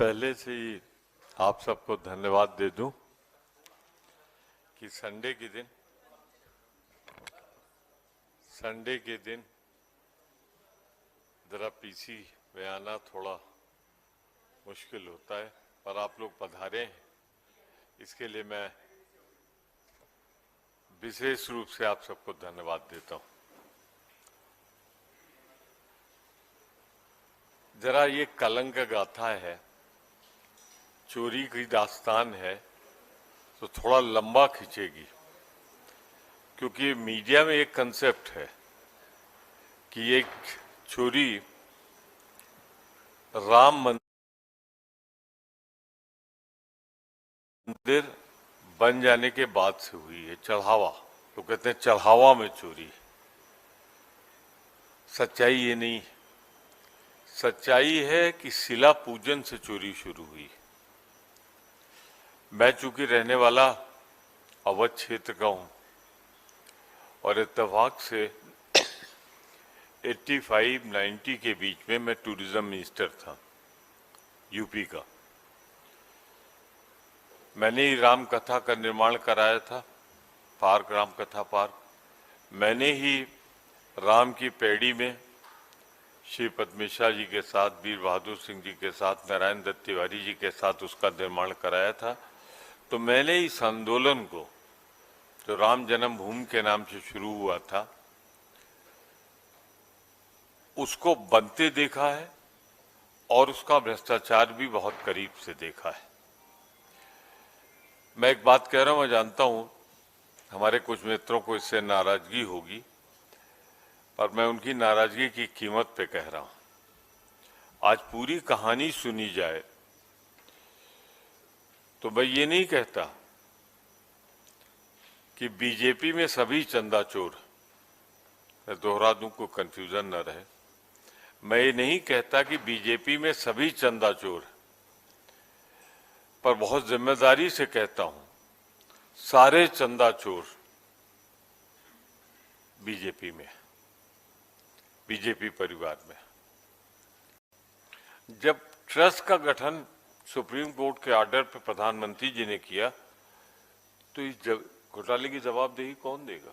पहले से ही आप सबको धन्यवाद दे दूं कि संडे के दिन जरा पीसी में आना थोड़ा मुश्किल होता है, पर आप लोग पधारे हैं, इसके लिए मैं विशेष रूप से आप सबको धन्यवाद देता हूं। जरा ये कलंक गाथा है, चोरी की दास्तान है, तो थोड़ा लंबा खींचेगी, क्योंकि मीडिया में एक कंसेप्ट है कि एक चोरी राम मंदिर बन जाने के बाद से हुई है, चढ़ावा, तो कहते हैं चढ़ावा में चोरी। सच्चाई ये नहीं है, सच्चाई है कि शिला पूजन से चोरी शुरू हुई। मैं चूंकि रहने वाला अवध क्षेत्र का हूं और इत्तेफाक से 85-90 के बीच में मैं टूरिज्म मिनिस्टर था यूपी का। मैंने ही राम कथा का निर्माण कराया था, पार्क, राम कथा पार्क। मैंने ही राम की पैड़ी में श्रीपद मिश्रा जी के साथ, वीर बहादुर सिंह जी के साथ, नारायण दत्त तिवारी जी के साथ उसका निर्माण कराया था। तो मैंने इस आंदोलन को, जो राम जन्मभूमि के नाम से शुरू हुआ था, उसको बनते देखा है और उसका भ्रष्टाचार भी बहुत करीब से देखा है। मैं एक बात कह रहा हूं, मैं जानता हूं हमारे कुछ मित्रों को इससे नाराजगी होगी, पर मैं उनकी नाराजगी की कीमत पे कह रहा हूं। आज पूरी कहानी सुनी जाए तो मैं ये नहीं कहता कि बीजेपी में सभी चंदा चोर, मैं दोहरा दूं को कंफ्यूजन न रहे, मैं ये नहीं कहता कि बीजेपी में सभी चंदा चोर, पर बहुत जिम्मेदारी से कहता हूं सारे चंदा चोर बीजेपी में, बीजेपी परिवार में। जब ट्रस्ट का गठन सुप्रीम कोर्ट के ऑर्डर पर प्रधानमंत्री जी ने किया, तो इस घोटाले की जवाबदेही कौन देगा?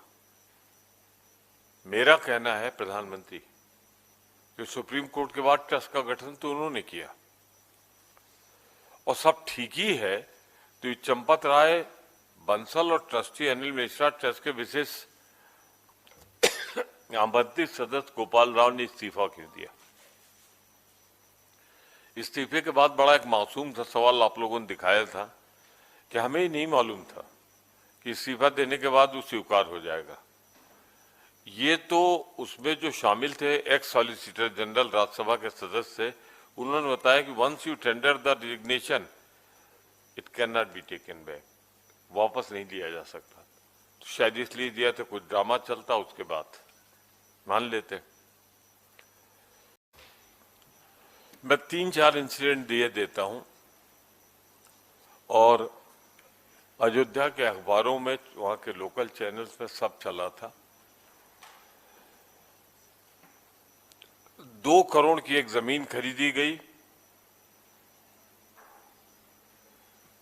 मेरा कहना है प्रधानमंत्री, कि सुप्रीम कोर्ट के बाद ट्रस्ट का गठन तो उन्होंने किया और सब ठीक ही है, तो चंपत राय बंसल और ट्रस्टी अनिल मिश्रा ट्रस्ट के विशेष आमंत्रित सदस्य गोपाल राव ने इस्तीफा क्यों दिया? इस्तीफे के बाद बड़ा एक मासूम सा सवाल आप लोगों ने दिखाया था कि हमें ही नहीं मालूम था कि इस्तीफा देने के बाद वो स्वीकार हो जाएगा। ये तो उसमें जो शामिल थे एक्स सॉलिसिटर जनरल राज्यसभा के सदस्य, उन्होंने बताया कि once you tender the resignation it can not be taken back, वापस नहीं लिया जा सकता। तो शायद इसलिए दिया था, कुछ ड्रामा चलता, उसके बाद मान लेते। मैं 3-4 इंसिडेंट दिए देता हूं और अयोध्या के अखबारों में, वहां के लोकल चैनल्स में सब चला था। 2 करोड़ की एक जमीन खरीदी गई,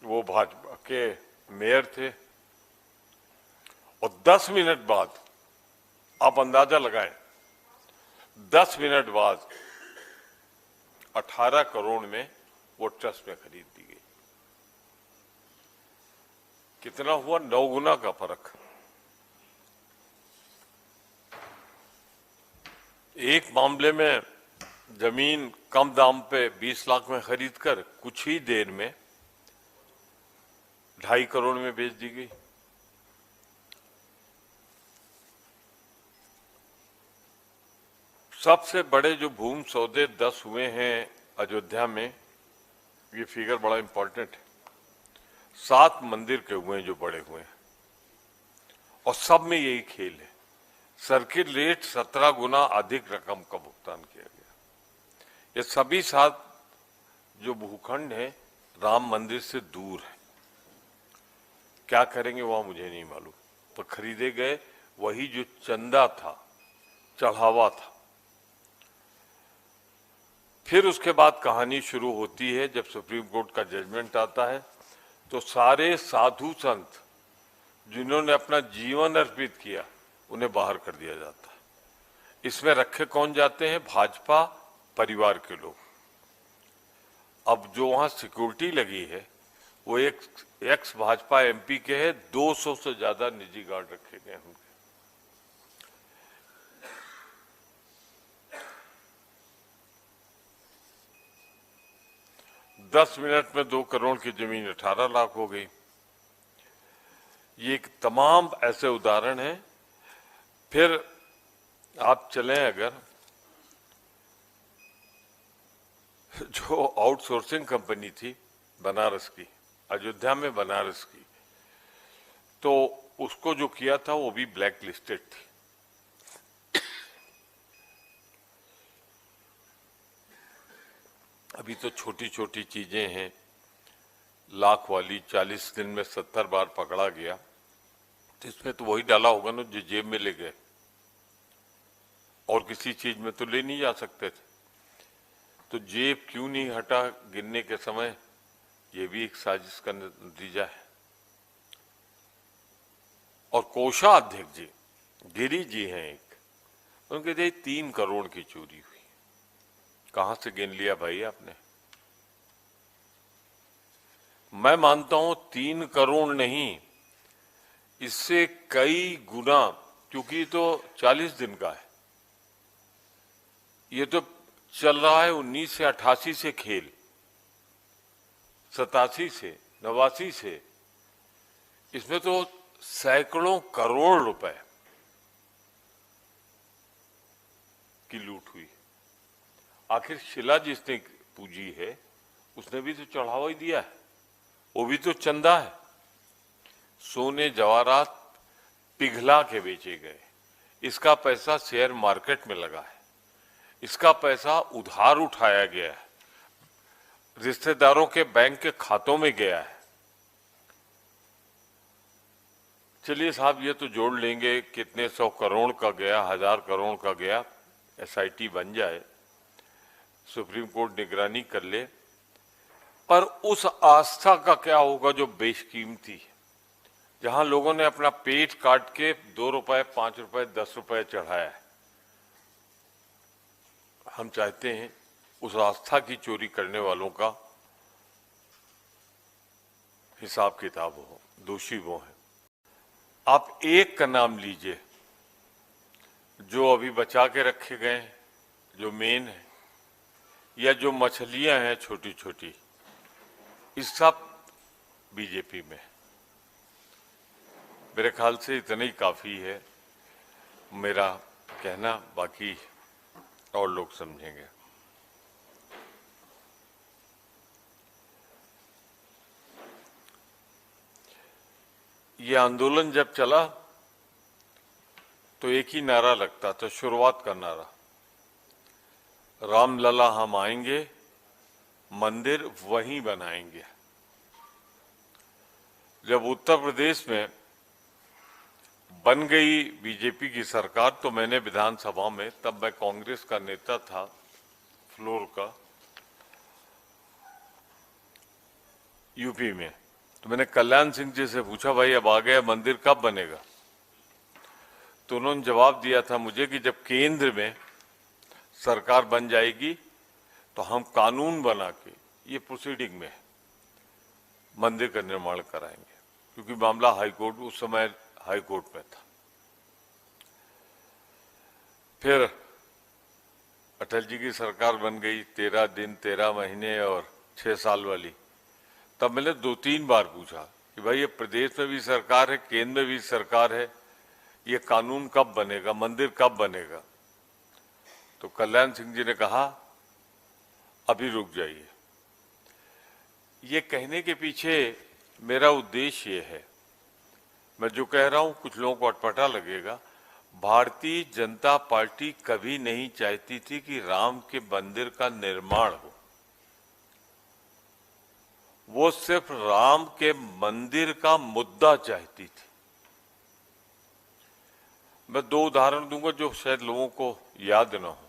वो भाजपा के मेयर थे, और 10 मिनट बाद, आप अंदाजा लगाएं, 10 मिनट बाद 18 करोड़ में वो ट्रस्ट में खरीद दी गई। कितना हुआ? 9 गुना का फर्क। एक मामले में जमीन कम दाम पे 20 लाख में खरीदकर कुछ ही देर में 2.5 करोड़ में बेच दी गई। सबसे बड़े जो भूमि सौदे 10 हुए हैं अयोध्या में, ये फिगर बड़ा इंपॉर्टेंट है। 7 मंदिर के हुए हैं जो बड़े हुए हैं, और सब में यही खेल है, सर्किट रेट 17 गुना अधिक रकम का भुगतान किया गया। ये सभी 7 जो भूखंड है राम मंदिर से दूर है। क्या करेंगे वहां मुझे नहीं मालूम, पर खरीदे गए वही जो चंदा था, चढ़ावा था। फिर उसके बाद कहानी शुरू होती है। जब सुप्रीम कोर्ट का जजमेंट आता है तो सारे साधु संत जिन्होंने अपना जीवन अर्पित किया उन्हें बाहर कर दिया जाता है। इसमें रखे कौन जाते हैं? भाजपा परिवार के लोग। अब जो वहां सिक्योरिटी लगी है वो एक एक्स भाजपा एमपी के है। 200 से ज्यादा निजी गार्ड रखे गए हैं। 10 मिनट में 2 करोड़ की जमीन 18 लाख हो गई। ये एक तमाम ऐसे उदाहरण हैं। फिर आप चलें, अगर जो आउटसोर्सिंग कंपनी थी बनारस की, अयोध्या में बनारस की, तो उसको जो किया था वो भी ब्लैक लिस्टेड थी। अभी तो छोटी छोटी चीजें हैं, लाख वाली 40 दिन में 70 बार पकड़ा गया, तो इसमें तो वही डाला होगा ना जो जेब में ले गए, और किसी चीज में तो ले नहीं जा सकते थे। तो जेब क्यों नहीं हटा गिनने के समय, ये भी एक साजिश का नतीजा है। और कोषाध्यक्ष जी गिरी जी हैं एक, उनके थे 3 करोड़ की चोरी हुई। कहां से गिन लिया भाई आपने? मैं मानता हूं 3 करोड़ नहीं, इससे कई गुना, क्योंकि तो 40 दिन का है। ये तो चल रहा है 1988 से खेल, 87 से, 89 से। इसमें तो सैकड़ों करोड़ रुपए की लूट हुई। आखिर शिला जिसने पूजी है उसने भी तो चढ़ावा ही दिया है, वो भी तो चंदा है। सोने जवाहरात पिघला के बेचे गए, इसका पैसा शेयर मार्केट में लगा है, इसका पैसा उधार उठाया गया है, रिश्तेदारों के बैंक के खातों में गया है। चलिए साहब, ये तो जोड़ लेंगे कितने 100 करोड़ का गया, 1000 करोड़ का गया, एसआईटी बन जाए, सुप्रीम कोर्ट निगरानी कर ले। पर उस आस्था का क्या होगा जो बेशकीमती है, जहां लोगों ने अपना पेट काट के 2 रुपए, 5 रुपए, 10 रुपए चढ़ाया है। हम चाहते हैं उस आस्था की चोरी करने वालों का हिसाब किताब हो, दोषी वो हैं। आप एक का नाम लीजिए जो अभी बचा के रखे गए हैं, जो मेन है, या जो मछलियां हैं छोटी छोटी, इस सब बीजेपी में। मेरे ख्याल से इतना ही काफी है मेरा कहना, बाकी और लोग समझेंगे। ये आंदोलन जब चला तो एक ही नारा लगता था, शुरुआत का नारा, रामलला हम आएंगे, मंदिर वहीं बनाएंगे। जब उत्तर प्रदेश में बन गई बीजेपी की सरकार तो मैंने विधानसभा में, तब मैं कांग्रेस का नेता था फ्लोर का यूपी में, तो मैंने कल्याण सिंह जी से पूछा, भाई अब आ गया, मंदिर कब बनेगा? तो उन्होंने जवाब दिया था मुझे कि जब केंद्र में सरकार बन जाएगी तो हम कानून बना के, ये प्रोसीडिंग में, मंदिर का निर्माण कराएंगे, क्योंकि मामला हाईकोर्ट, उस समय हाईकोर्ट में था। फिर अटल जी की सरकार बन गई, 13 दिन, 13 महीने और 6 साल वाली। तब मैंने 2-3 बार पूछा कि भाई ये प्रदेश में भी सरकार है, केंद्र में भी सरकार है, ये कानून कब बनेगा, मंदिर कब बनेगा? तो कल्याण सिंह जी ने कहा अभी रुक जाइए। ये कहने के पीछे मेरा उद्देश्य ये है, मैं जो कह रहा हूं कुछ लोगों को अटपटा लगेगा, भारतीय जनता पार्टी कभी नहीं चाहती थी कि राम के मंदिर का निर्माण हो। वो सिर्फ राम के मंदिर का मुद्दा चाहती थी। मैं 2 उदाहरण दूंगा जो शायद लोगों को याद ना हो।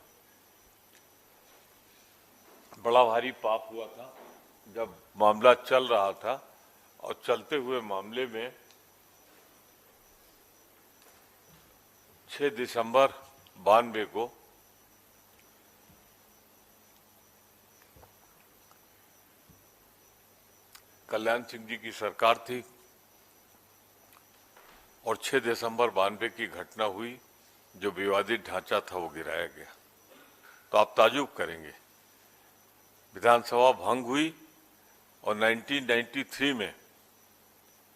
बड़ा भारी पाप हुआ था जब मामला चल रहा था और चलते हुए मामले में 6 दिसंबर 92 को कल्याण सिंह जी की सरकार थी और 6 दिसंबर 92 की घटना हुई, जो विवादित ढांचा था वो गिराया गया। तो आप ताजुब करेंगे, विधानसभा भंग हुई और 1993 में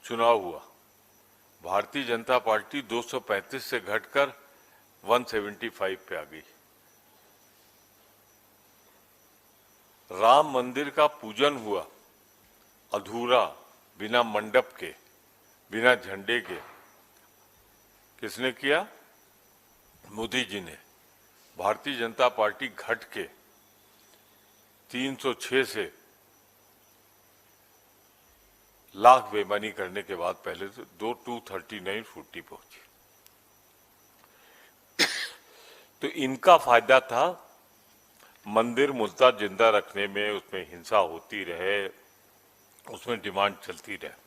चुनाव हुआ। भारतीय जनता पार्टी 235 से घटकर 175 पे आ गई। राम मंदिर का पूजन हुआ अधूरा, बिना मंडप के, बिना झंडे के। किसने किया? मोदी जी ने। भारतीय जनता पार्टी घट के 306 से लाख बेईमानी करने के बाद पहले तो 239 पहुंची। तो इनका फायदा था मंदिर मुद्दा जिंदा रखने में, उसमें हिंसा होती रहे, उसमें डिमांड चलती रहे।